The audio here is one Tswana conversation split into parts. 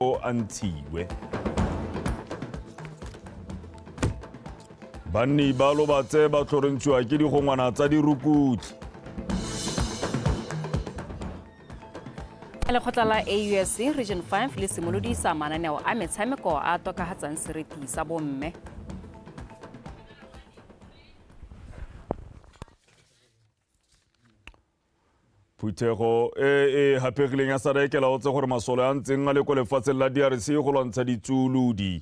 o antshiwe. Banni ba lobatse ba tlhorentshiwa ke digongwana tsa dirukutli. Lekgotla la AUSC Region 5 le simolodisa mananeo a metshameko a tokahatsang seriti sa bomme. Phuthego e hapegileng ya SADC la otse gore masole a ntseng a le ko lefatsheng la DRC go lwantsha ditsuludi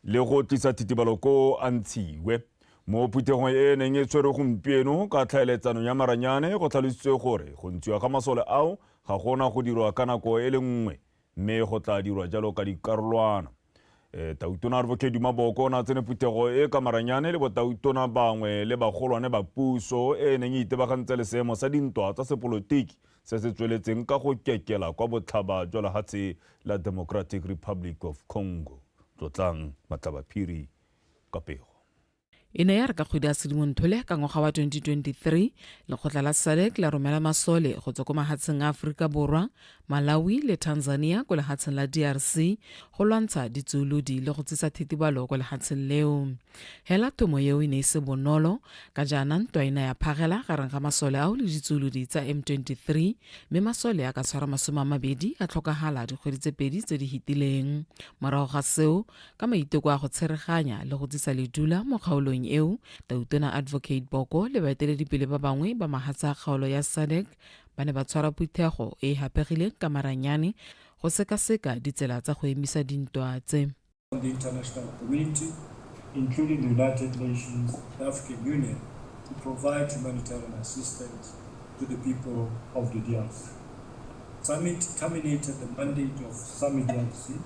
le go tlisa thitibalo ko a ntshiwe. Mo phuthegong e neng e tshwere gompieno ka tlhaeletsano ya maranyane go tlhalositswe gore go ntshiwa ga masole ao ga gona go dirwa ka nako e le nngwe mme go tla dirwa jalo ka dikarolwana. Tautona Advocate Maboko na tsene phuthego e ka maranyane le botautona bangwe le bagolwane ba puso e neng e itebagantse le seemo sa dintwa tsa sepolotiki se se tsweletseng ka go kekela kwa botlhaba jwa lefatshe la Democratic Republic of Congo. Tlotlang Matlabaphiri ka pego. Ene ya re ka kgwedi ya Sedimonthole ka ngwaga wa 2023 lekgotla la SADC la romela masole go tswa ko mahatsheng a Aforika Borwa, Malawi le Tanzania ko lehatsheng la DRC go lwantsha ditsuludi le go tsisa thitibalo ko lehatsheng leo. Hela tomo yeo ne se bonolo ka jana ntwa ina ya phagela gareng ga masole ao le ditsuludi tsa M23 mme masole a ka tshwara 20 a tlhokagala dikgwedi tse pedi tse di hitileng. Morago ga seo ka maiteko a go tshereganya le go tsisa ledula mo kgaolong eo, Tautona Advocate Boko le baeteledipele ba bangwe ba mahatsa a kgaolo ya SADC ba ne ba tshwara phuthego e hapegileng ka maranyane go sekaseka ditsela tsa go emisa dintwa tse. The international community, including the United Nations, the African Union, to provide humanitarian assistance to the people of the DRC. Summit terminated the mandate of Summit DRC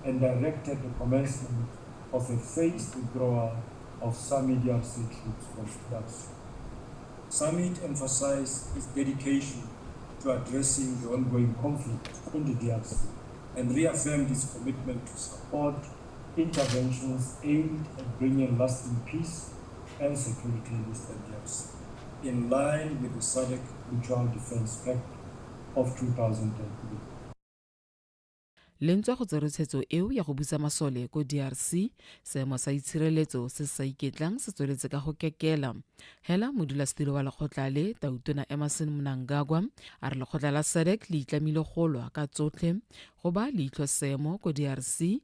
and directed the commencement of a phased withdrawal of Summit DRC troops from DRC. Summit emphasized its dedication to addressing the ongoing conflict in the DRC and reaffirmed its commitment to support interventions aimed at bringing lasting peace and security in Eastern DRC, in line with the SADC Mutual Defense Pact of 2003. Lentswa go tseretsetso eo ya go busa masole ko DRC, seemo sa itshireletso se sa iketlang se tsweletse ka go kekela. Hela modulasetilo wa lekgotla le Tautona Emerson Mnangagwa a re lekgotla la SADC le itlamile go lwa ka tsotlhe go ba leitlho seemo ko DRC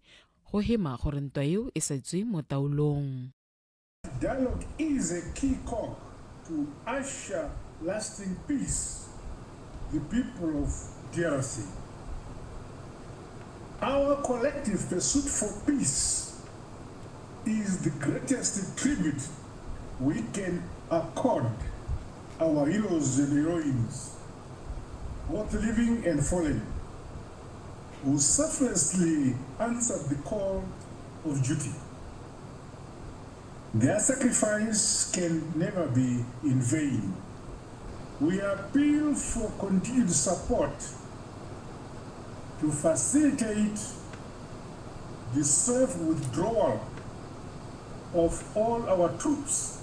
go hema gore ntwa eo e sa tswe mo taolong. Dialogue is a key cog to usher lasting peace. The people of DRC. Our collective pursuit for peace is the greatest tribute we can accord our heroes and heroines, both living and fallen, who selflessly answered the call of duty. Their sacrifice can never be in vain. We appeal for continued support to facilitate the safe withdrawal of all our troops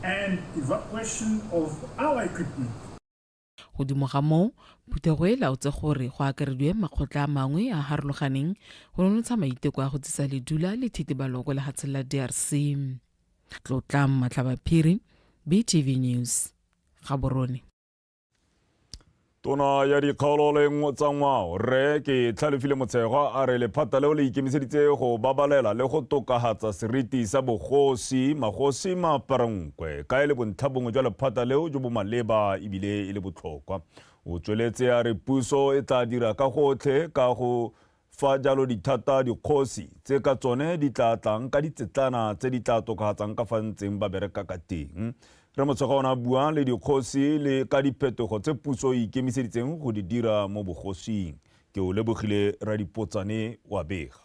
and evacuation of our equipment. Godimo ga moo, phuthego e laotse gore go akarediwe makgotla a mangwe a harologaneng go nonotsha maiteko a go tsisa ledula le thitibalo ko lehatsheng la DRC. Tlotlang Matlabaphiri, BTV News, Gaborone. Tona ya dikgaolo le tsa ngwao re ke Tlhalefile Motshekga a re lephata leo le ikemiseditse go babalela le go tokahatsa seriti sa bogosi magosi maaparankwe ka e le bontlhabongwe jwa lephata leo jo bo maleba ebile e le botlhokwa. O tsweletse a re puso e tla dira ka gotlhe ka go fa jalo dithata dikgosi tse ka tsone di tla tlang ka ditsetlana tse di tla tokahatsang ka fa ntseng ba bereka ka teng. Re Motshekga ona bua le dikgosi le ka diphetogo tse puso e ikemiseditseng go di dira mo bogosing. Ke o lebogile Radipotsane wa bega.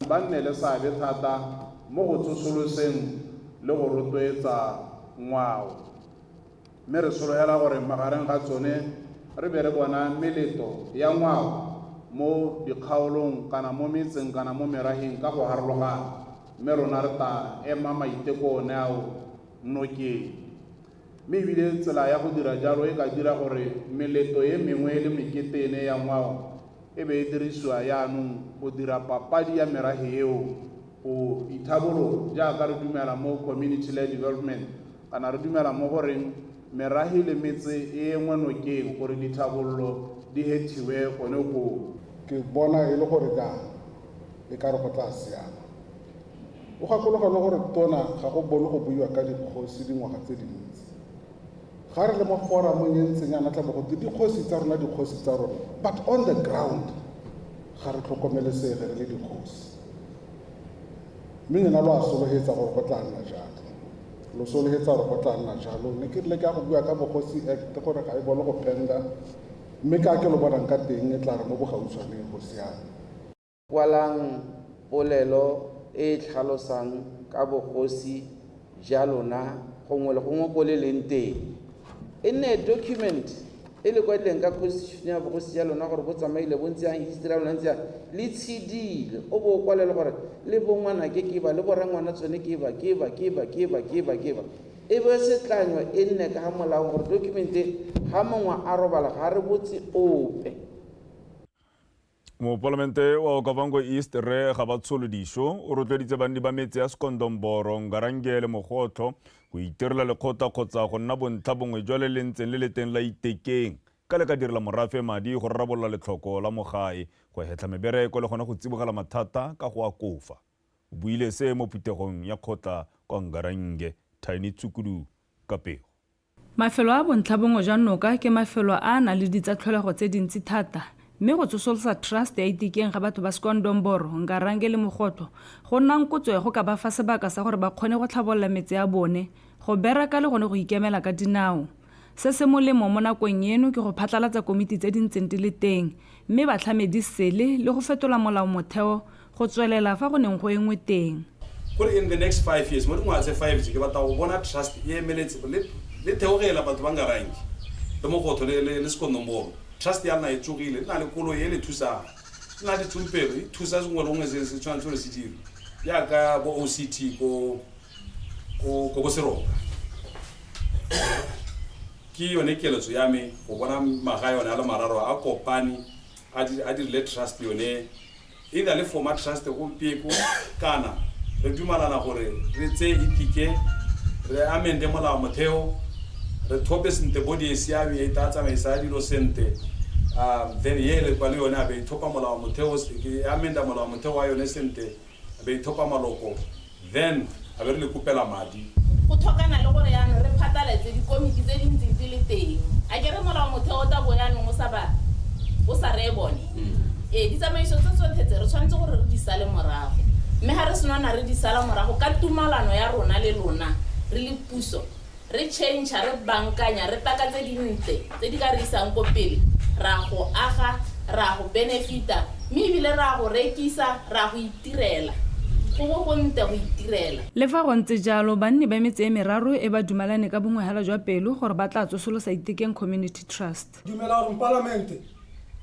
Ba nne le seabe thata mo go tsosoloseng le go rotloetsa ngwao. Mme re sologela gore magareng ga tsone re be re bona meletlo ya ngwao mo dikgaolong kana mo metseng kana mo meraheng ka go harologana. Mme rona re ta ema maiteko one ao nokeng. Mme ebile tsela ya go dira jalo e ka dira gore meletlo e mengwe le mekete ene ya ngwao e be e dirisiwa yaanong go dira papadi ya merafe eo go ithabolo jaaka re dumela mo community led development kana re dumela mo goreng merafe le metse e engwe nokeng gore dithabololo di hethiwe gone go ke bona e le gore e ka re go tla siama o gakologa le gore tona ga go bone go buiwa ka dikgosi dingwaga tse dintsi ga re le mo foramong e ntseng yana tla bo go dikgosi tsa rona but on the ground ga re tlhokomelesege re le dikgosi mme nna lo a sologetsa gore go tla nna jalo lo sologetsa gore go tla nna jalo ne ke rile ka go bua ka bogosi act gore ga e bole go penda mme ka ke lo bonang ka teng e tla re mo bogautshwaneng go siame kwalang polelo e tlhalosang ka bogosi jalona gongwe le gongwe ko le leng teng e nne document e le kwa teng ka constitution ya bogosi ya lona gore bo tsamaile bontsi yang history ya lona ntse le tshidile o bo kwalela gore le bongwana ke ba le borangwana tsone ke ba e be setlanywa e nne ka molao gore document ga mongwe a robala ga re botse ope Moparlamente wa Okavango East re Gabatsolodiso o rotloeditse banni ba metse ya Sekondomboro Ngarangele Mogotho go itirela lekgotla kgotsa go nna bontlhabongwe jwa le lentseng le le teng la Itekeng ka le ka direla morafe madi go rarabolla letlhoko la mogae go hetla mebereko le gona go tsibogela mathata ka go akofa o buile se mo phuthegong ya kgotla kwa Ngarange Tiny Tsukudu ka pego mafelo a bontlhabongwe jwa noka ke mafelo a na le ditsatlholego tse dintsi thata mme go tsosolosa trust ya Itekeng ga batho ba Sekondomboro Ngarange le Mogotho go nna nkotso go ka ba fa sebaka sa gore ba kgone go tlhabolola metse ya bone go bereka le gone go ikemela ka dinao se se molemo mo nakong eno ke go phatlalatsa komiti tse dintseng di le teng mme batlhamedi sele le go fetola molao motheo go tswelela fa go neng go engwe teng in the next 5 years mo dingwaga tse 5 ke batla go bona trust e emeletse le theogela batho ba Ngarange le Mogotho le Sekondomboro trust ya nna e tsogile nna le kolo ye le thusa nna dithumpelo e thusa sengwe le ngwe se tshwanetse le se dire jaaka bo OCT go Seroka ke yone keletso ya me go bona maga yone a le mararo a kopane a dirile trust yone either le format trust go pieko kana re dumalana gore re tse Itike re amende molao motheo re thope sente body e siame e tla tsamaisa dilo sente then yele kwa le yone a be thopa molao motheo ke amenda molao motheo wa yone sente a be thopa maloko then a be le kupela madi go thokana le gore yana re phataletse dikomiti tse dintsi di le teng a ke re molao motheo ta bo yana o sa re bone di tsamaiso tse tsotlhe tse re tshwanetse gore re di sale morago mme ha re senwana re di sala morago ka tumalano ya rona le lona re le puso re change re bankanya re taka tse dintle tse di ka re isang go pele ra go aga ra go benefita mme ebile ra go rekisa ra go itirela go nte go itirela le fa go ntse jalo banni ba metse e meraro e ba dumalane ka bongwehela jwa pelo gore ba tla tsosolosa Itekeng Community Trust dumela gore parlamente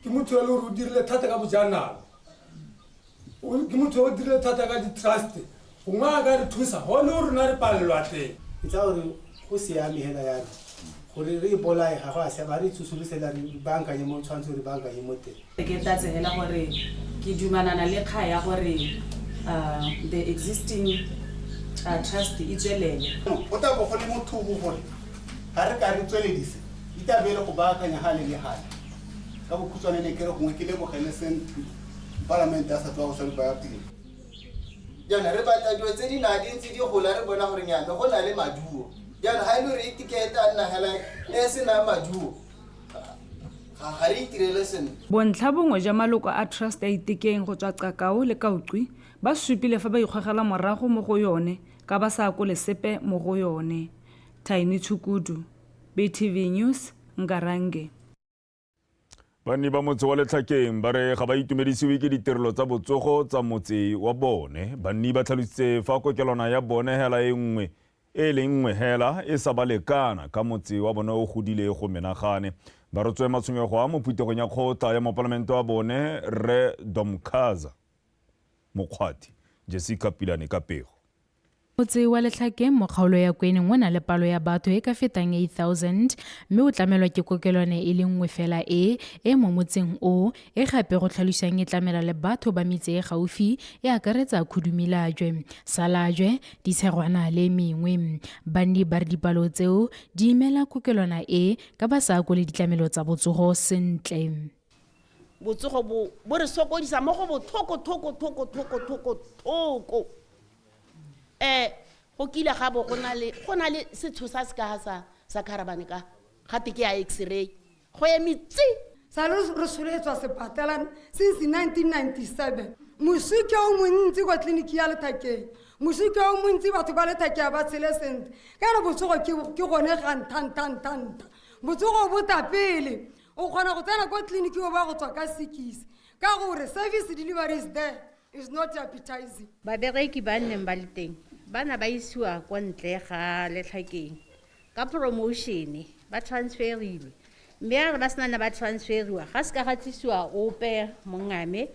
ke motho le go dirile thata ka bojanala ke motho o dirile thata ka di-trust gongwe a ka re thusa go le rona re palelwa teng ke tsa gore go siame hela yalo gore re bolae ga go a siama re tsosolosela re bankanye mo tshwanetse re bankanye mo teng ke tatsegela gore ke dumanana le kga ya gore the existing trust e tswelele o ta bo go le motho go gore ga re ka re tsweledise itabele go baakanya gale le gale ka bokhutswane le kere gongwe ke le bogele sen parlamente a sa tswa go swa ba ya teng jana re batla dilo tse di na dintsi di gola re bona gore nyame go na le maduo jana ha ile re itiketa nna hela e se na maduo ga re itirele sen bontlhabongwe ja maloko a trust ya Itekeng go tswa Qakao le Kauqwi ba supile fa ba ikgogela morago mo go yone ka ba sa ko lesepe mo go yone Tiny Tsukudu BTV News Ngarange Banni ba motse wa Letlhakeng ba re ga ba itumedisiwe ke ditirelo tsa botsogo tsa motse wa bone banni ba tlhalositse fa kokelwana ya bone hela e nngwe e le nngwe hela e sa ba lekana ka motse wa bone o godile go menagane ba rotswe matshwenyego a mophuthegong ya kgotla ya moparlamente wa bone re Domkhaza Mokgwati Jessica Pilane ka pego Motse wa Letlhakeng mo kgaolo ya Kweneng o na le palo ya batho e ka fetang 8,000 mme o tlamelwa ke kokelwane e le nngwe fela e mo motseng o e gape go tlhalosang e tlamela le batho ba metse e gaufi e akaretsa Khudumilajwe, Salajwe, Ditshegwana le mengwe. Bandi ba re dipalo tseo di imela kokelwana e ka ba sa go le ditlamelo tsa botsogo sentle. Botsogo bo re sokodisa mo go bothoko go kile ga bo go na le setho sa se ka sa Kharabane ka gate ke ya x-ray go emitsi sa re soletswa sepatelane since 1997 musike o montsi go tleliniki ya Letlhakeng musike o montsi batho ba Letlhakeng ba tshele sentle ka re botsogo ke gone gantanta botsogo bo tapele o kgona go tsena go tleliniki o ba go tswa ka sikisi ka gore service delivery is there is not appetizing. Babereki ba nneng ba le teng bana ba isiwa kwa ntle ga Letlhakeng ka promotion ba transferilwe mme re ba sena ba transferiwa ga se ka ga tlisiwa ope mongame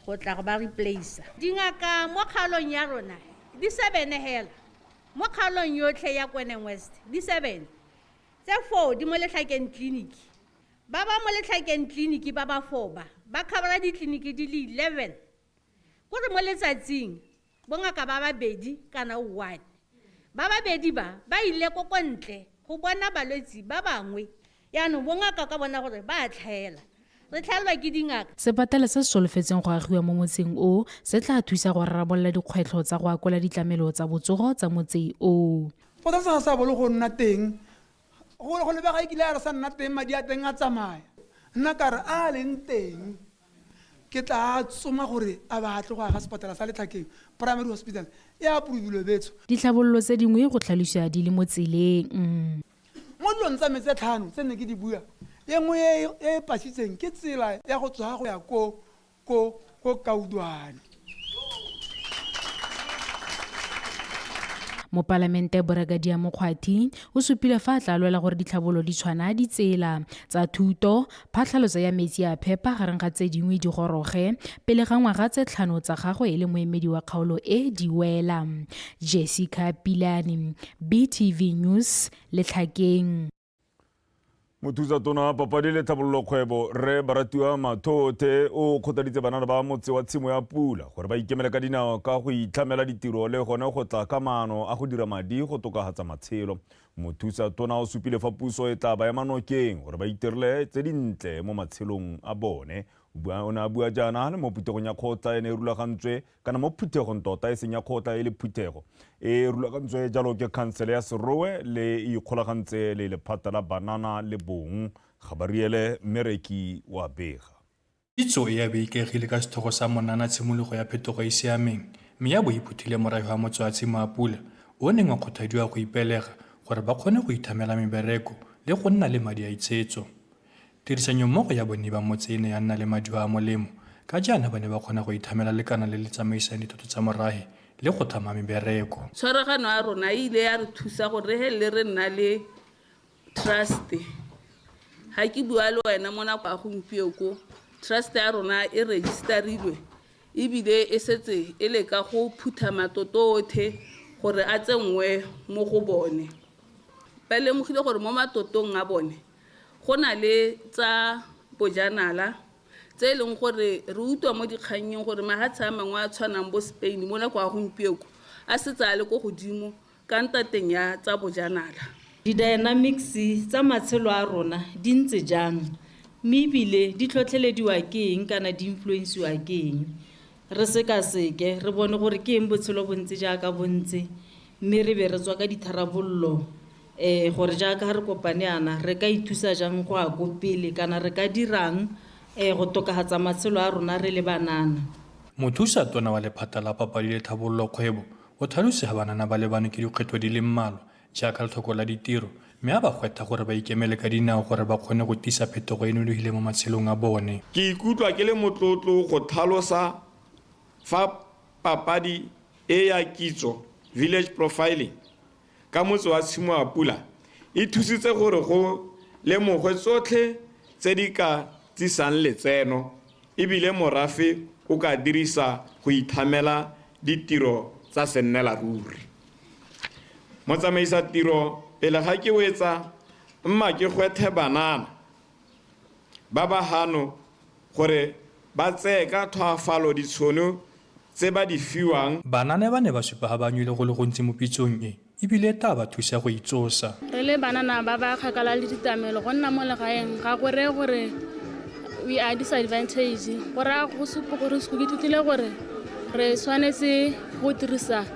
go tla go ba replace dingaka mo kgaolong ya rona di 7 hela mo kgaolong yotlhe ya Kweneng West di 7 tse 4 di mo Letlhakeng clinic ba mo Letlhakeng clinic ba 4 ba khabara di clinic di le 11 gore mo letsatsing bongaka ba babedi kana 1 ba babedi ba ile ko ntle go bona balwetsi ba bangwe yaanong bongaka ka bona gore ba tlhaela re tlhalwa ke dingaka. Sepatala se solofetseng go agiwa mo motseng o se tla thusa go rarabolla dikgwetlho tsa go akola ditlamelo tsa botsogo tsa motse o. Potla sa bolo go nna teng go lebega ikile a re sa nna teng madi a teng a tsamaya nna ka re a leng teng ke tla tsoma gore a batle go aga sepatala sa Letlhakeng primary hospital ya approvilwe betso. Ditlhabololo tse dingwe go tlhalosa di le mo tseleng mo dilong tsa metse 5 tse ne ke di bua e nngwe e pasitseng ke tsela ya go tswa go ya ko Kaudwane. Mopalamente Brigadier Mokgwathi o supile fa tla lwela gore ditlhabolo di tshwana ditsela tsa thuto phatlhaloso ya metsi a phepa gareng ga tse dingwe di goroge pele ga ngwaga tse 5 tsa gagwe e le moemedi wa kgaolo e di wela. Jessica Pilani, BTV News, Letlhakeng. Mothusa tona papadi le tlhabololo kgwebo re Baratiwa Mathothe o kgothaditse banana ba motse wa Tshimo ya Pula gore ba ikemele ka dinao ka go itlhamela ditiro le gone go tla ka maano a go dira madi go tokagatsa matshelo. Mothusa tona o supile fa puso e tla ba ya manokeng gore ba itirile tse dintle mo matshelong a bone. Ona bua jana le mo phuthegong ya kgotla ene rulagantswe kana mo phuthegong tota e senya kgotla e le phuthego e rulagantswe jalo ke khansele ya Serowe le ikgolagantse le lephata la banana le bong Gabariele Mereki wa Bega. Itso ya beikegile ka sethogo sa monana tshimologo ya phetogo e siameng mme ya bo iphuthile morago wa motse wa Tshimo ya Pula o neng wa kgothadiwa go ipelega gore ba kgone go ithamela mebereko le go nna le madi a itshetso. Tirisanyo mmogo ya bone ba motse ene ya nna le madi a molemo ka jaana ba ne ba kgona go ithamela le kana le tsamaisang dithoto tsa morahe le go thama mebereko. Tshwaragano ya rona ile ya re thusa gore le re nna le trust ha ke bua le wena mona kwa gompieko trust ya rona e registerilwe ebile e setse e le ka go phutha matoto othe gore a tsengwe mo go bone ba lemogile gore mo matotong a bone go na le tsa bojanala tse leng gore re utwa mo dikganyeng gore mahatshe a mangwe a tshwanang bo Spain mo nako ya gompieko a setse a le go godimo ka ntateng ya tsa bojanala. Di-dynamics tsa matshelo a rona di ntse jang mme ebile di tlhotlhelediwa ke eng kana di influensiwa ke eng re sekaseke re bone gore ke eng botshelo bontse jaaka bontse mme re be re tswa ka ditharabololo gore jaaka re kopane ana re ka ithusa jang go a go pele kana re ka dirang go tokagatsa matshelo a rona re le banana. Mothusa tona wa lephata la papadi le tlhabololo kgwebo o tlhalosega banana ba lebane ke dikgwetlho di le mmalwa jaaka letlhoko la ditiro mme a ba gwetha gore ba ikemele ka dinao gore ba kgone go tisa phetogo e nonofile mo matshelong a bone. Ke ikutlwa ke le motlotlo go tlhalosa fa papadi e ya kitso village profiling ka motse wa Tshimo ya Pula e thusitse gore go lemogwe tsotlhe tse di ka tsisang letseno ebile morafe o ka dirisa go ithamela ditiro tsa sennela ruri. motsamaisa tiro pele ga ke wetsa mma ke gwethe banana ba ba hano gore ba tseye ka tlhoafalo ditshono tse ba di fiwang. Banana ba ne ba supa ga ba nywile go le gontsi mo pitsong e ebile ta ba thusa go itsosa. Re le banana ba ba kgakala le ditamelo go nna mo legaeng ga go reye gore we are disadvantage go raya go supa gore se go ithutile gore re tshwanetse go dirisa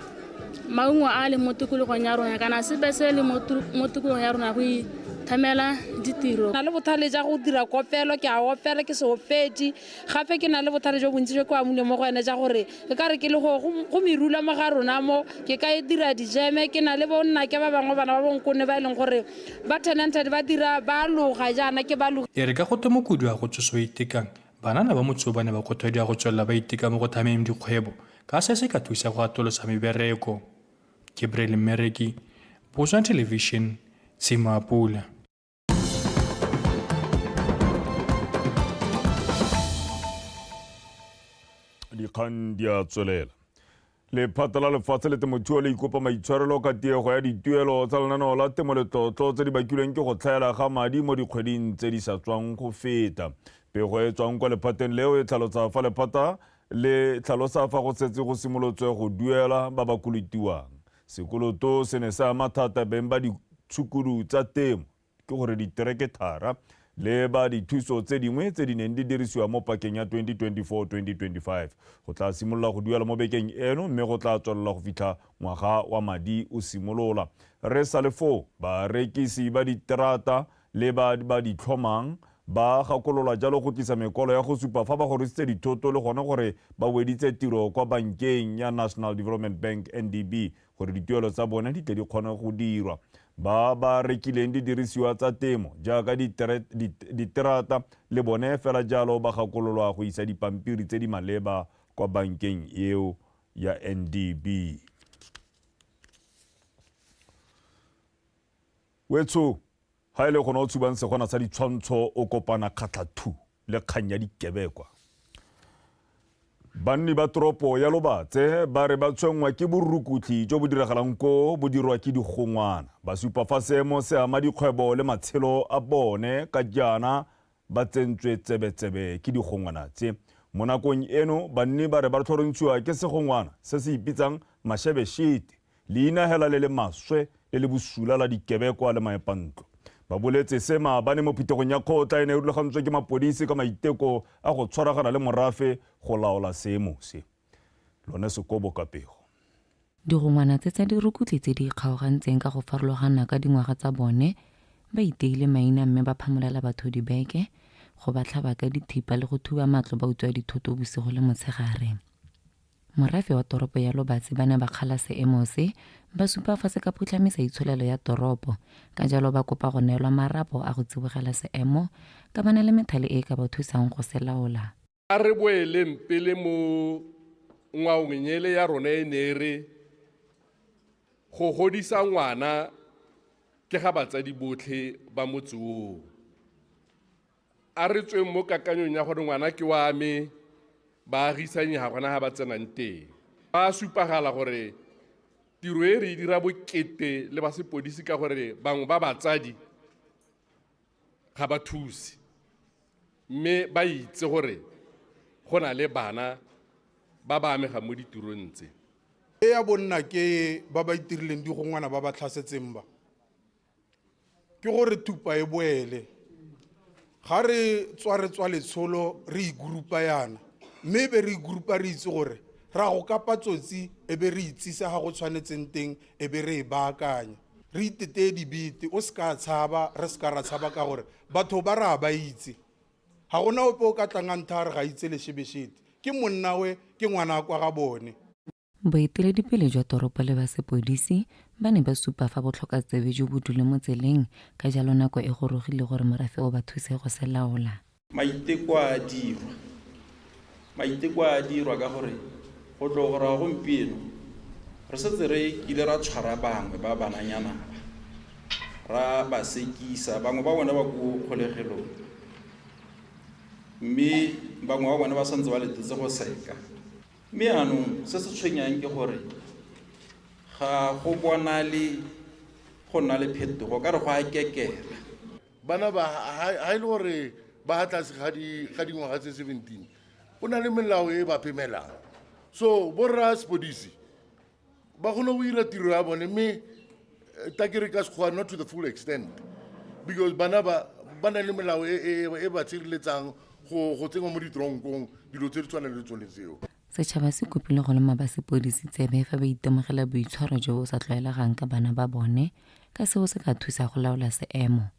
maungo a le mo tikologong ya rona kana sepe se le mo tikologong ya rona go ithamela ditiro. Na le bothale ja go dira kopelo ke a opela ke se opedi gape ke na le bothale jo bontsi jo kwa mole mo go ene ja gore ke ka re ke le go merula mo ga rona mo ke ka dira dijeme ke na le bonna ke ba bangwe bana ba bonkone ba ileng gore ba tenanted ba dira ba loga jana ke ba loga. E re ka go temokudi wa go tsoso itekang banana ba motso ba ne ba kgothadia go tswella ba iteka mo go thameng dikgwebo ka se se ka thusa go atolosa mebereko. Gabriel Mereki, Bosa Television, Simapula. Dikgang di a tswelela. Lephata la lefatshe le temothuo le ikopa maitshwarelo ka tiego ya dituelo tsa lenaneo la temoletlotlo tse di bakilweng ke go tlhaela ga madi mo dikgweding tse di sa tswang go feta. Pego e tswang kwa lephateng leo e tlhalosa fa lephata le tlhalosa fa go setse go simolotswe go duela ba ba kolotiwang. Sekoloto se ne sa ama thata beng ba ditshukudu tsa temo ke gore ditereketara le ba dithuso tse dingwe tse di neng di dirisiwa mo pakeng ya 2024-2025 go tla simolola go duela mo bekeng eno mme go tla tswelela go fitlha ngwaga wa madi o simolola. Re sa le foo barekisi ba diterata le ba di tlhomang ba gakolola jalo go tlisa mekolo ya go supa fa ba gorisitse dithoto le gona gore ba weditse tiro kwa bankeng ya National Development Bank NDB gore dituelo tsa bone di tle di kgone go dirwa. Ba rekileng di dirisiwa tsa temo jaaka diterata le bone fela jalo ba gakololwa go isa dipampiri tse di maleba kwa bankeng eo ya NDB. Wetso ha ile gona o tsubang se gona sa ditshwantsho o kopana kgatlhathu le kgang ya dikebekwa. Banni ba toropo ya Lobatse ba re ba tshwengwa ke borukutli jo bo diragalang ko bo dirwa ke digongwana. Ba supa fa seemo se ama dikgwebo le matshelo a bone ka jana ba tsentswe tsebetsebe ke digongwana tse. Mo nakong eno banni ba re ba tlhorontshiwa ke segongwana se se ipitsang Mashebeshete leina hela le maswe le bosula la dikebekwa le maepantlo. Ba boletse se maabane mo phitegong ya kgotla e ne e rulagantswe ke mapodisi ka maiteko a go tshwaragana le morafe go laola seemo se. Lone Sekobo Kapego. Digongwana tsa dirukutli tse di kgaogantseng ka go farologana ka dingwaga tsa bone ba iteile maina mme ba phamolela batho dibeke go ba tlhaba ka dithipa le go thuba matlo ba utswa dithoto bosigo le motshegare. Morafe wa toropo ya Lobatse ba ne ba kgala seemo se ba supa fa se ka phutlhamisa itsholelo ya toropo ka jalo ba kopa go neelwa marapo a go tsibogela seemo ka bana le methale e ka ba thusang go se laola. A re boeleng pele mo ngwaongnyele ya rona e ne re go godisa ngwana ke ga batsadi botlhe ba motse oo. A re tsweng mo kakanyong ya gore ngwana ke wa me baagisane ga gona ga ba tsenang teng. Ba supagala gore tiro e re dira bokete le ba sepodisi ka gore bangwe ba batsadi ga ba thusi mme ba itse gore go na le bana ba ba amega mo ditirong tse. E ya bonna ke ba ba itirileng digongwana ba ba tlhasetseng ba ke gore thupa e boele ga re tswa letsholo re igrupa yana mme be re igrupa re itse gore ra go kapa tsotsi e be re itsisa ga go tshwanetseng teng e be re e baakanya re itete dibete o se ka tshaba re se ka ra tshaba ka gore batho ba ra ba itse ga gona ope o ka tlangang thare ga itse Leshebeshete ke monna we ke ngwana kwa ga bone. Boeteledipele jwa toropo le ba sepodisi ba ne ba supa fa botlhokatsebe jo bo dule mo tseleng ka jalo nako e gorogile gore morafe o ba thuse go se laola. Maiteko a dirwa ka gore go tlo gore a gompieno re setse re ile ra tshwara bangwe ba bananyana ra ba sekisa bangwe ba bona ba go kgolegelong mme bangwe ba bona ba santse ba letetse go seka. Mme anong se se tshwenyang ke gore ga go bona le go nna le phetogo ka re go a kekela bana ba ha ile gore ba ha tlase ga dingwaga tse 17 go na le melao e ba phemelang so borra spodisi ba gona go ira tiro ya bone mme takere ka sekgowa not to the full extent because bana ba na le melao e ba tshireletsang go tsengwa mo ditronkong dilo tse di tshwanang le tsone tseo. Setšhaba se kopile go lema ba sepodisi tsebe fa ba itemogela boitshwaro jo bo sa tlwaelegang ka bana ba bone ka seo se ka thusa go laola seemo.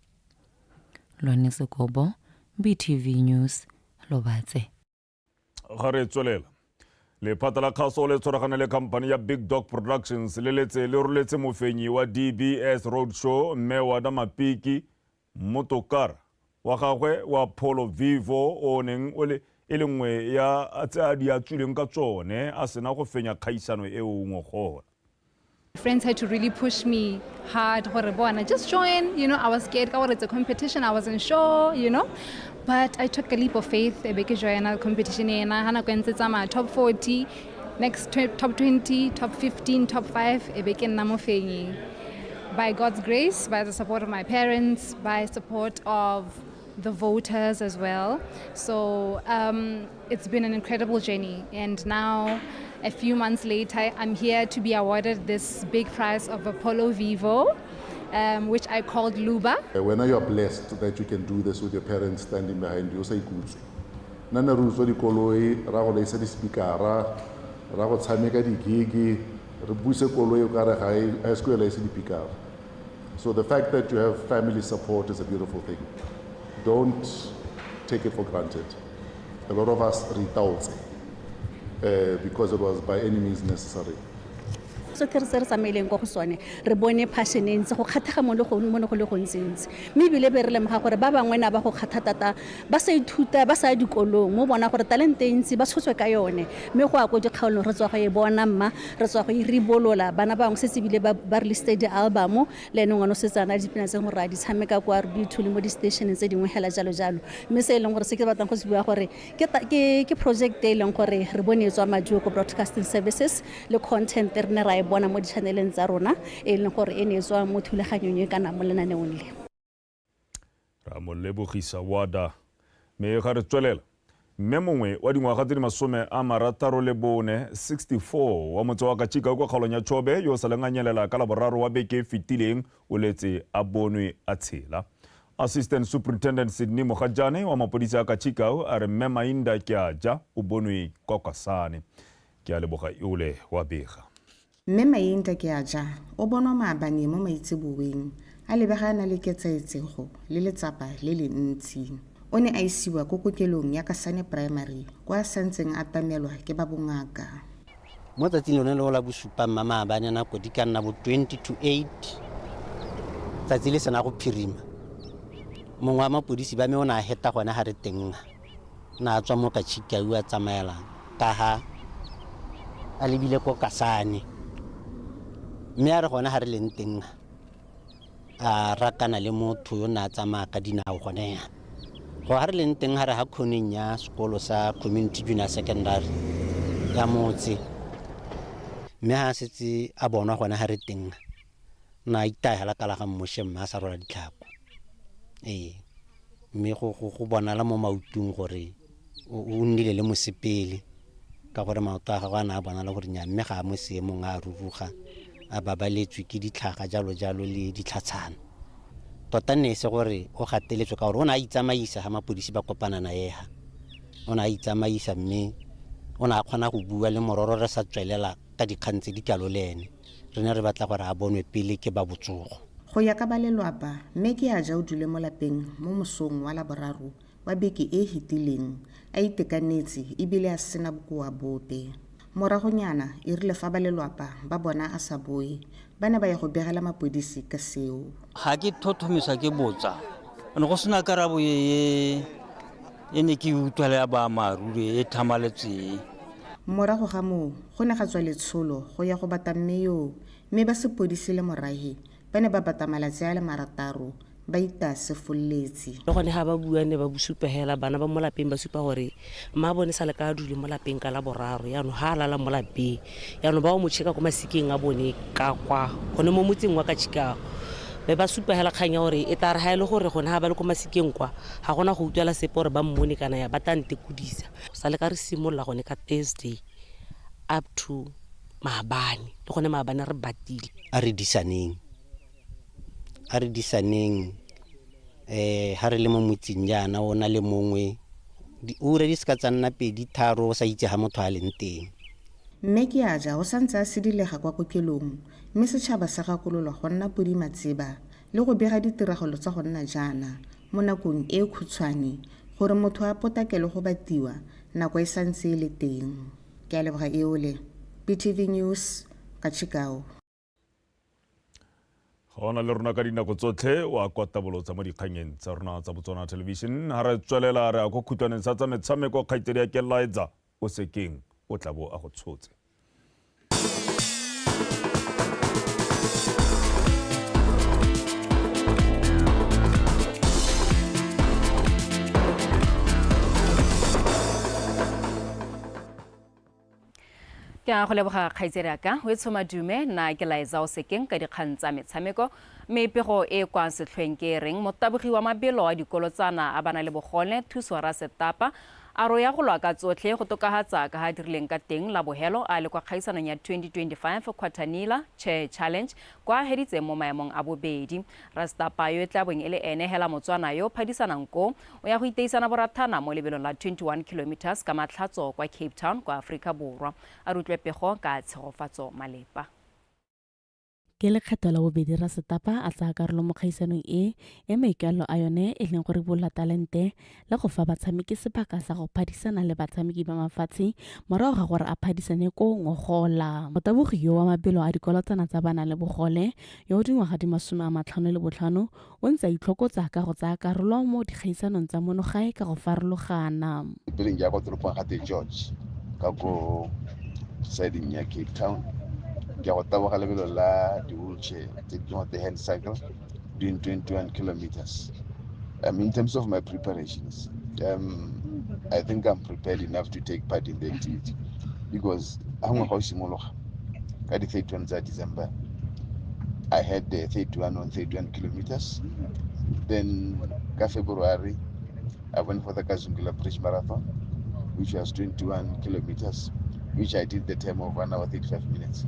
Lone Sekobo, BTV News, Lobatse. Ga re tswelela lephata la kgaso le tshwaragane le khamphane ya Big Dog Productions le roletse mofenyi wa DBS Roadshow mme wa Damapiki motokara wa gagwe wa Polo Vivo o neng o le ele nngwe ya tse a di a tswileng ka tsone a sena go fenya kgaisano e o ngwe gona. Friends had to really push me hard. Just join. I was scared. It's a competition. I wasn't sure, But I took a leap of faith. I joined a competition. I went top 40, next top 20, top 15, top 5. By God's grace, by the support of my parents, by support of the voters as well. So it's been an incredible journey. And now, a few months later, I'm here to be awarded this big prize of Apollo Vivo, which I called Luba. When you are blessed that you can do this with your parents standing behind you, say good. Nana ruzo di koloi, ra go leisa di speakera, ra go tshameka di gigi, re buse koloi o kare ga e school leisa di speakera. So the fact that you have family support is a beautiful thing. Don't take it for granted. A lot of us retailed because it was by any means necessary. So re sa maileng go sone re bone passion e ntse go kgathega mo le go le gontsi mme bile be re lemoga gore ba bangwe na ba go kgathatata ba sa ithuta ba sa dikolong mo bona gore talent e ntse ba tshotswe ka yone mme go a go dikgaolo re tswa go e bona mma re tswa go e ribolola bana bangwe se bile ba release di album le eno ngwana se tsana di pina tse go ra di tshameka kwa re di thule mo di station tse dingwe hela jalo mme se leng gore se ke batlang go se bua gore ke project e leng gore re bone tswa maduo ko broadcasting services le content re ne ra bona mo di-channeleng tsa rona e leng gore e ne tswa mo thulaganyong e kana mo lenaneong le ra mo lebogisa wada me ga re tswelela mme mongwe wa dingwaga tse di 64 wa motse wa Kachika kwa kgaolong ya Chobe yo sa lenganyelela ka la boraro wa beke fitileng o letse a bonwe a tshela. Assistant Superintendent Sydney Mogajane wa mapodisi a Kachika a re mme Mainda Kyaja o bonwe kwa Kasane ke a leboga iole wa bega. Mme Mainda Kyaja o bonwa maabane mo maitseboeng a lebagana le ketsaetsego le letsapa le le ntsi. O ne a isiwa ko kokelong ya Kasane Primary kwa santseng a tamelwa ke ba bongaka. Mo tsatsing lone le la bosupa maabane nako di ka nna bo 20-8 tsatsi le sena go phirima. Mongwe wa mapodisi ba me o na heta gona ha re teng na tswa mo Kachika a tsamaela ka ha a lebile ko Kasane mme a re gona ha re leng teng a rakana le motho yo na tsamaya ka dinao gone go ha re leng teng ha re ha khoneng ya sekolo sa community junior secondary ya motse mme ha setse a bona gona ha re teng na itaela kala ga mmoshe mma sa rola ditlhako mme go bonala mo mautung gore o nnile le mosepele ka gore maoto a gagwe a bona le gore nya mme ga mo seemong a ruruga a babaletswe ke ditlhaga jalo le ditlhatshana tota ne se gore o gateletswe ka gore o na itsamaisa ha mapodisi ba kopana na yeha o na itsamaisa mme o na kgona go bua le mororo re sa tswelela ka dikgantse di kalo lene re ne re batla gore a bonwe pele ke ba botsogo go ya ka ba lelwapa mme ke a ja o dule mo lapeng mo mosong wa laboraro wa beke e hitileng a itekanetse ebile a sena bokoa bope moragonyana e rile fa ba lelwapa ba bona a sa boe ba ne ba ya go begela mapodisi ka seo ga ke thothomisa ke botsa ne go sena karabo e ne ke utlwela ya ba maruri e thamaletse morago ga moo go ne ga tswa letsholo go ya go bata mmeo mme ba sepodisi le morahi ba ne ba bata malatsi a le marataro ba ita sefolletsi le gone ga ba bua ne ba busupegela bana ba mo lapeng ba supa gore mma bone sa le ka dule mo lapeng ka la boraro yaanong ga a lala mo lapeng yaanong ba o mo tšheka ko masikeng a bone ka kwa gone mo motseng wa Kachikago be ba supa hela kganya gore e tla re ha ile gore gona ha ba le ko masikeng kwa ga gona go utlwela sepe gore ba mmone kana ya ba tante kudisa sa le ka re simolla gone ka Thursday up to maabane le gone maabane re batile a re disaneng ha re le mo motseng jana o na le mongwe diura di ska tsanna pedi tharo o sa itse ha motho a leng teng. mme ke a ja o santse a sedilega kwa kokelong mme setšhaba sa gakololwa go nna podimatseba le go bega ditiragalo tsa go nna jaana mo nakong e khutshwane gore motho a potakele go batiwa nako e santse e le teng. Ke a leboga eole PTV News ka Chicago. Gona le rona ka dinako tsotlhe wa kwatabolotsa mo dikganyeng tsa rona tsa Botswana Television ha re tswelela re a go khutwaneng sa tsa metshameko kgaitsedi ya Kelaetsa o sekeng o tla bo a go tshotse. Ke a go leboga kgaitsedi ka o etshoma dume na ke Laeza o sekeng ka dikgang tsa metshameko mepego e kwa setlhweng ke reng motabogi wa mabelo a dikolotsana a bana le bogole thuso ra setapa a ro ya go lwa ka tsotlhe go tokahatsa ka ha dirileng ka teng la bohelo a le kwa khaisanong ya 2025 Quatanila Chair Challenge kwa heditse mo maemong a bobedi Rastapa yo tla bong ele ene hela motswana yo phadisanang ko o ya go iteisana borathana mo lebelong la 21 km ka matlhatso kwa Cape Town kwa Afrika Borwa a rutlwe pego ka tshegofatso malepa. Ke lekgetho la bobedi Rastapa a tsa karolo mo khaisanong e maikalo a yone e leng gore bola talente le go fa batshameki sebaka sa go phadisana le batshameki ba mafatshe morago ga gore a phadisane ko ngogola. Motabogi yo wa mabelo a dikolotsana tsa bana le bogole yo dingwaga di 55 o ntse a itlhokotsa ka go tsaya karolo mo dikgaisanong tsa monogae ka go farologana. Bileng ya go tropong ga George ka go siding ya Cape Town. Ke go taboga lebelo la di-wheelchair the hand cycle doing 21 kilometers. In terms of my preparations, I think I'm prepared enough to take part in the activity because I'm a at the 31st of December. I had the 31 kilometers. Then in February, I went for the Kazungula Bridge Marathon, which was 21 kilometers, which I did the time of 1 hour 35 minutes.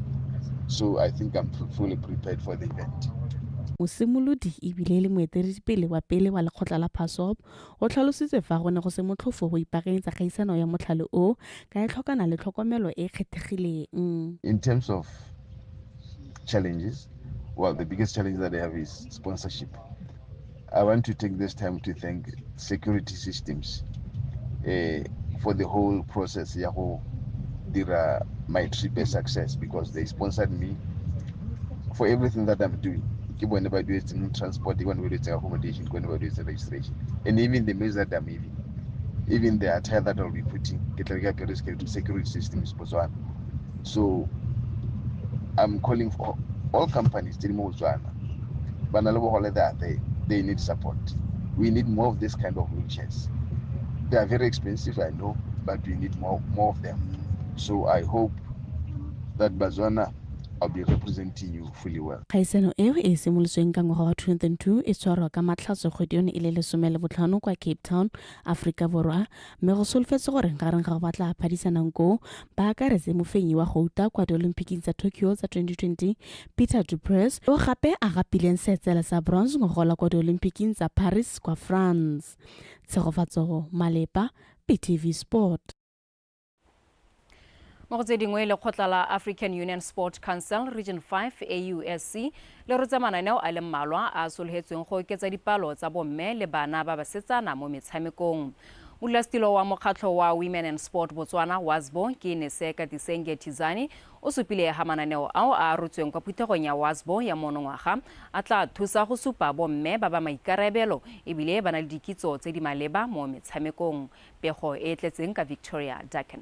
So I think I'm fully prepared for the event. Mosimolodi e bile le moeteledipele wa pele wa lekgotla la PASOP o tlhalositse fa go ne go se motlhofo go ipaakanyetsa kgaisano ya motlhale o ka e tlhokana le tlhokomelo e kgethegileng. In terms of challenges, well, the biggest challenge that I have is sponsorship. I want to take this time to thank security systems for the whole process. My trip a success because they sponsored me for everything that I'm doing. Whenever I do it in transport, whenever I do it in accommodation, whenever I do it in registration, and even the meals that I'm eating, even the attire that I'll be putting, security systems. So I'm calling for all companies, they need support. We need more of this kind of wheelchairs. They are very expensive, I know, but we need more of them. So I hope that Botswana, I'll be representing you fully well. Kgaisano eo e simolosweng ka ngwaga wa 2002 e tshwarwa ka matlhatso kgwedi yone e le 15 kwa Cape Town, Afrika Borwa, mme go solofetse gore gareng ga go batla phadisanang ko ba akaretse mofenyi wa gouta kwa di-Olympics tsa Tokyo tsa 2020 Peter Duprez o gape a gapileng seetsela sa bronze ngogola kwa di-Olympics tsa Paris kwa France. Tshegofatso malepa PTV Sport. Mo go tse dingwe lekgotla la African Union Sport Council Region 5 AUSC le rotse mananeo a le mmalwa a sologetsweng go oketsa dipalo tsa bomme le bana ba basetsana mo metshamekong. Modulasetilo wa mokgatlho wa Women in Sport Botswana WASBO ke Neseka Tisenge Tizani o supile ha mananeo ao a rotsweng kwa phuthegong ya WASBO ya monongwaga a tla thusa go supa bomme ba ba maikarabelo ebile ba na le dikitso tse di maleba mo metshamekong. Pego e tletseng ka Victoria Duncan.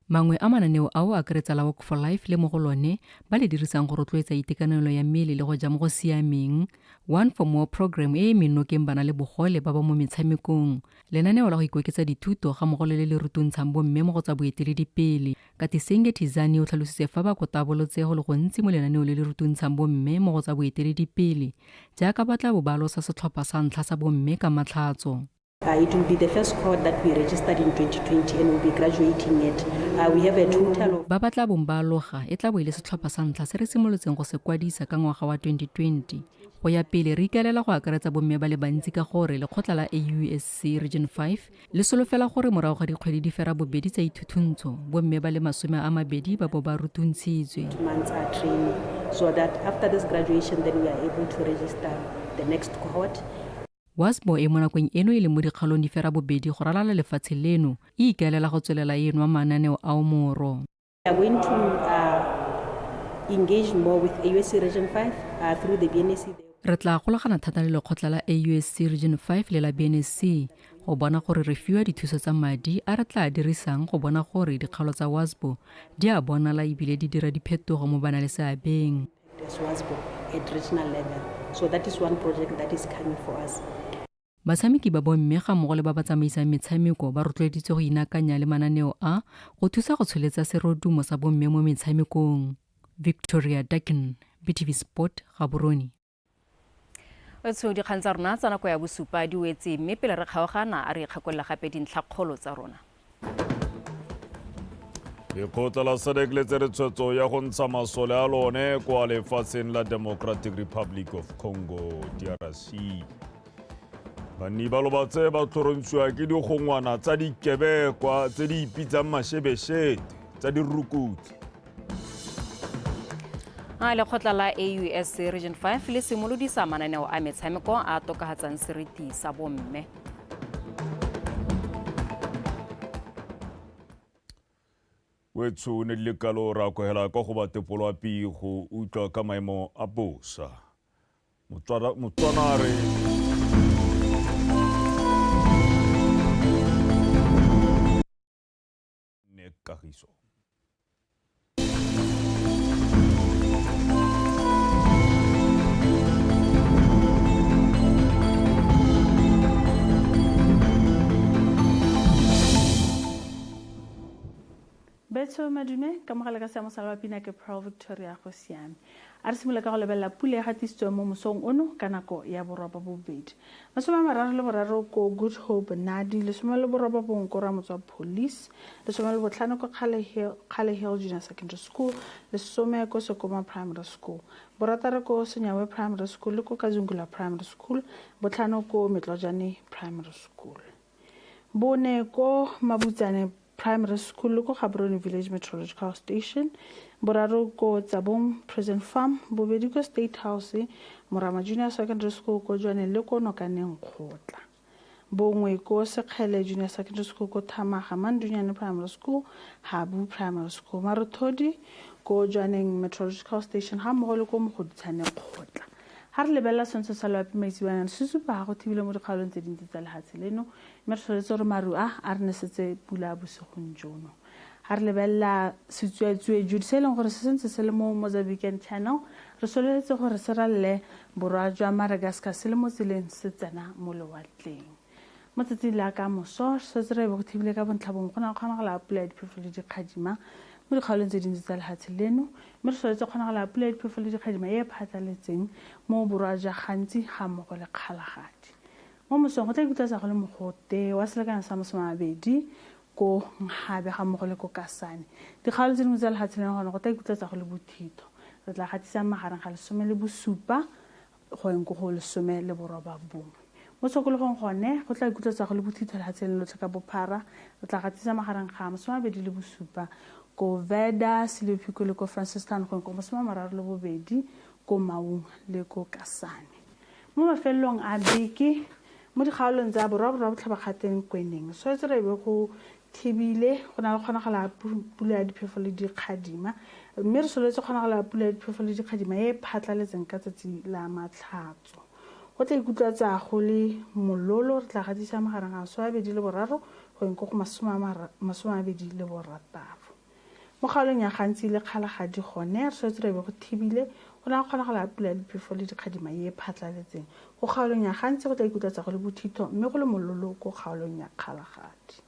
Mangwe a mananeo ao a akaretsa la Walk for Life le mo go lone ba le dirisang go rotloetsa itekanelo ya mmele le go ja mo go siameng, One for More program e menokeng bana le bogole ba ba mo metshamekong, lenaneo la go ikoketsa dithuto ga mmogo le le rutuntshang bomme mo go tsa boeteledipele. Katisenge Tizani o tlhalositse fa ba kotabolotsego le go ntsi mo lenaneo le le rutuntshang bomme mo go tsa boeteledipele jaaka ba tla bo ba losa setlhopha sa ntlha sa bomme ka matlhatso. It will be the first cohort that we registered in 2020 and we'll be graduating it. We have a total of... Ba ba tla bong ba aloga e tla bo ile setlhopha sa ntlha se re simolotseng go se kwadisa ka ngwaga wa 2020. Go ya pele re ikaelela go akaretsa bomme ba le bantsi ka gore lekgotla la AUSC Region 5 le solofela gore morago ga dikgwedi di fera bobedi tsa ithuthuntsho bomme ba le 20 ba bo ba rutuntshitswe. Months are training so that after this graduation then we are able to register the next cohort. WASPO e mo nakong eno e le mo dikgalong di fera bobedi go ralala lefatshe leno e ikaelela go tswelela eno a mananeo ao moro. We are going to engage more with AUSC Region 5 through the BNSC. Re tla golagana thata le lekgotla la AUSC Region 5 le la BNSC go bona gore re fiwa dithuso tsa madi a re tla dirisang go bona gore dikgalo tsa WASPO di a bonala ebile di dira diphetogo mo bana le seabeng. WASPO at regional level. So that is one project that is coming for us. Batshameki ba bomme ga mmogo le ba ba tsamaisang metshameko ba rotloeditswe go inakanya le mananeo a go thusa go tsholetsa serodumo sa bomme mo metshamekong. Victoria Dakin, BTV Sport, Gaborone. Tso di kgantsa rona tsa nako ya bosupa di wetse mme pele re kgaogana a re kgakolla gape dintlhakgolo tsa rona. Lekgotla la SADC le tsere tshwetso ya go ntsha masole a lone kwa lefatsheng la Democratic Republic of Congo, DRC. Banni ba lobatse ba tlhorontshiwa ke digongwana tsa dikebekwa tse di ipitsang mashebeshete tsa dirukutlhi. Lekgotla la AUSC Region 5 le simolodisa mananeo a metshameko a tokahatsang seriti sa bomme. Wetso ne le kalo ra kohela ka go batepolo a pi go utlwa ka maemo a bosa. Motswanare ne kagiso. Betso madume ka mogala ka seamo sa ba pina ke Pro Victoria go siame. A re simolola ka go lebella pula e gatisitswe mo mosong ono ka nako ya boraba bobedi. Masome a mararo le boraro ko Good Hope Nadi, lesome le boraba bongwe ko Ramotswa Police, lesome le botlhano ko Kgale Hill Junior Secondary School, lesome ko Sekoma Primary School, borataro ko Senyawe Primary School le ko Kazungula Primary School, botlhano ko Metlojane Primary School, bone ko Mabutsane Primary School le ko Gaborone Village Meteorological Station, boraro ko Tsabong Prison Farm, bobedi ko State House, Morama Junior Secondary School ko Jwane le ko Nokaneng Khotla, bongwe ko Sekgele Junior Secondary School ko Thamaga Mandunyane Primary School, Habu Primary School, Marothodi ko Jwaneng Meteorological Station ha mmogo le ko Mogoditshane Khotla. Ha re lebella sontsho sa loapi maisibanang se supa go thibile mo dikgaolong tse dintsi tsa lehatshe leno mme re soletse gore maru a re nesetse pula bosigong jono. Ha re lebella setsweetsweju se e leng gore se sentse se le mo Mozambican Channel re soletse gore se ralle borwa jwa Madagascar se le mo tseleng se tsena mo lewatleng. Mo tsatsing la ka moso se re go thibile ka bontlhabong go na kgonagala pula ya diphefo le dikgadima mo dikgaolong tse dintsi tsa lehatshe leno mme re soletse kgonagala pula ya diphefo le dikgadima e phatlaletseng mo borwa jwa gantsi ga mmogo le kgalagadi. Mo mosong go tla ikutlwa go le mogote wa selekano sa masomabedi ko Nkgabe ga mmogo le ko Kasane. Dikgaolo tse dingwe tsa lehatshe leno gone go tla ikutlwa go le bothito. Re tla gatisa magareng ga lesome le bosupa go eng ko go lesome le boroba bongwe. Mo tshokologong gone go tla ikutlwa go le bothito lehatshe leno lotlhe ka bophara. Re tla gatisa magareng ga masomabedi le bosupa ko Veda, Silophiko le ko Francistown go ko masommararo le bobedi ko Maung le ko Kasane. Mo mafelong a beke mo dikgaolong tsa borwa botlhabagateng kweneng so e tsere be go thibile go na le kgonagala pula ya diphefo le dikgadima mme re soletse kgonagala pula ya diphefo le dikgadima e phatlaletseng ka tsatsi la matlhatso. Go tla ikutlwa tsa go le mololo re tla gatisa magareng a 23 go eng go 26. mo kgaolong ya gantsi le kgalagadi gone re tshwanetse re be go thibile go na kgonagala ya pula ya diphefo le dikgadima e phatlaletseng go kgaolong ya gantsi go tla ikutlwetsa go le bothito mme go le mololo ko kgaolong ya kgalagadi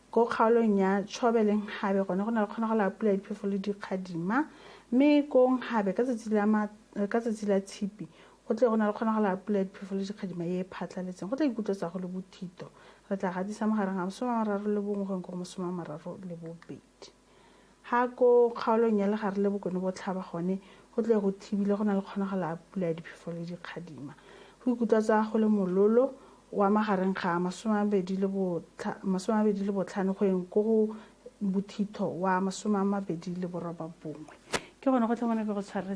ko kgaolong ya tšhobeleng gabe gone go na le kgonagala ya pula ya diphefo le dikgadima mme ko gabe ka tsatsi la tshipi go tle go na le kgonagala ya pula ya diphefo le dikgadima e phatlaletseng go tla ikutlwetsa go le bothito re tla gatisa mogareng ga 31 go go 32 ha ko kgaolong ya legare le bokone botlhaba gone go tle go thibile go na le kgonagala ya pula ya diphefo le dikgadima go ikutlwetsa go le mololo wa magareng ga 25 go eng ko go bothito wa 29 ke gone go tlhomana ke go tshwaretse